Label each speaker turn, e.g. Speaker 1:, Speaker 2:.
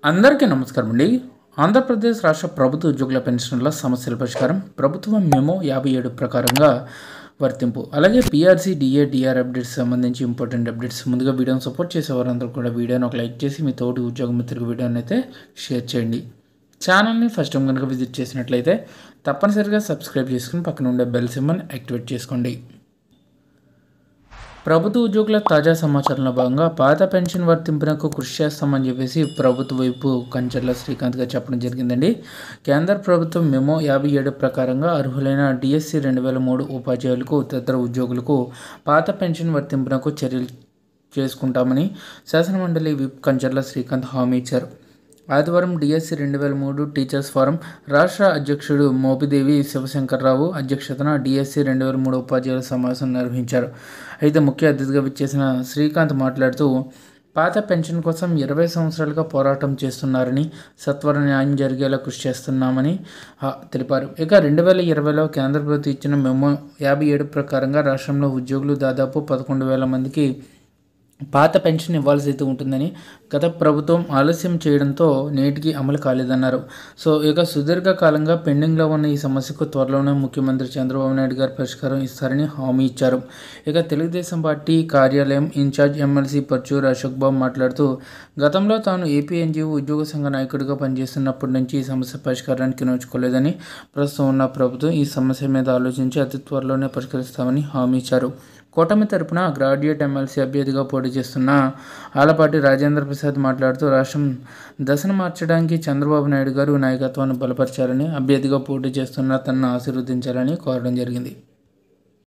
Speaker 1: అందరికీ నమస్కారం అండి. ఆంధ్రప్రదేశ్ రాష్ట్ర ప్రభుత్వ ఉద్యోగుల పెన్షన్ల సమస్యల పరిష్కారం ప్రభుత్వం మెమో 57 ప్రకారంగా వర్తింపు. అలాగే పీఆర్సీ, డిఏ, డిఆర్ అప్డేట్స్ సంబంధించి ఇంపార్టెంట్ అప్డేట్స్. ముందుగా వీడియోని సపోర్ట్ చేసేవారందరూ కూడా వీడియోని ఒక లైక్ చేసి మీ తోటి ఉద్యోగ మిత్రులకు వీడియోని అయితే షేర్ చేయండి. ఛానల్ని ఫస్ట్ టైం కనుక విజిట్ చేసినట్లయితే తప్పనిసరిగా సబ్స్క్రైబ్ చేసుకుని పక్కన ఉండే బెల్ సింబల్ యాక్టివేట్ చేసుకోండి. ప్రభుత్వ ఉద్యోగుల తాజా సమాచారంలో భాగంగా పాత పెన్షన్ వర్తింపునకు కృషి చేస్తామని చెప్పేసి ప్రభుత్వ వైపు కంచర్ల శ్రీకాంత్ గారు చెప్పడం జరిగిందండి. కేంద్ర ప్రభుత్వం మెమో 57 ప్రకారంగా అర్హులైన డిఎస్సి 2003 ఉపాధ్యాయులకు తదితర ఉద్యోగులకు పాత పెన్షన్ వర్తింపునకు చర్యలు చేసుకుంటామని శాసనమండలి విప్ కంచర్ల శ్రీకాంత్ హామీ ఇచ్చారు. ఆదివారం డిఎస్సి 2003 టీచర్స్ ఫోరం రాష్ట్ర అధ్యక్షుడు మోపిదేవి శివశంకర్రావు అధ్యక్షతన డిఎస్సి 2003 ఉపాధ్యాయుల సమావేశం నిర్వహించారు. అయితే ముఖ్య అతిథిగా విచ్చేసిన శ్రీకాంత్ మాట్లాడుతూ పాత పెన్షన్ కోసం 20 సంవత్సరాలుగా పోరాటం చేస్తున్నారని, సత్వర న్యాయం జరిగేలా కృషి చేస్తున్నామని తెలిపారు. ఇక 2020లో కేంద్ర ప్రభుత్వం ఇచ్చిన మెమో 57 ప్రకారంగా రాష్ట్రంలో ఉద్యోగులు దాదాపు 11,000 మందికి పాత పెన్షన్ ఇవ్వాల్సి అయితే ఉంటుందని, గత ప్రభుత్వం ఆలస్యం చేయడంతో నేటికి అమలు కాలేదన్నారు. ఇక సుదీర్ఘకాలంగా పెండింగ్లో ఉన్న ఈ సమస్యకు త్వరలోనే ముఖ్యమంత్రి చంద్రబాబు నాయుడు గారు పరిష్కారం ఇస్తారని హామీ ఇచ్చారు. ఇక తెలుగుదేశం పార్టీ కార్యాలయం ఇన్ఛార్జ్ ఎమ్మెల్సీ పర్చూరు అశోక్ బాబు మాట్లాడుతూ గతంలో తాను ఏపీ ఎన్జీఓ ఉద్యోగ సంఘ నాయకుడిగా పనిచేస్తున్నప్పటి నుంచి ఈ సమస్య పరిష్కారానికి నోచుకోలేదని, ప్రస్తుతం ఉన్న ప్రభుత్వం ఈ సమస్య మీద ఆలోచించి అతి త్వరలోనే పరిష్కరిస్తామని హామీ ఇచ్చారు. కూటమి తరపున గ్రాడ్యుయేట్ ఎమ్మెల్సీ అభ్యర్థిగా పోటీ చేస్తున్న ఆలపాటి రాజేంద్ర ప్రసాద్ మాట్లాడుతూ రాష్ట్రం దశను మార్చడానికి చంద్రబాబు నాయుడు గారు నాయకత్వాన్ని బలపరచాలని, అభ్యర్థిగా పోటీ చేస్తున్న తనను ఆశీర్వదించాలని కోరడం జరిగింది.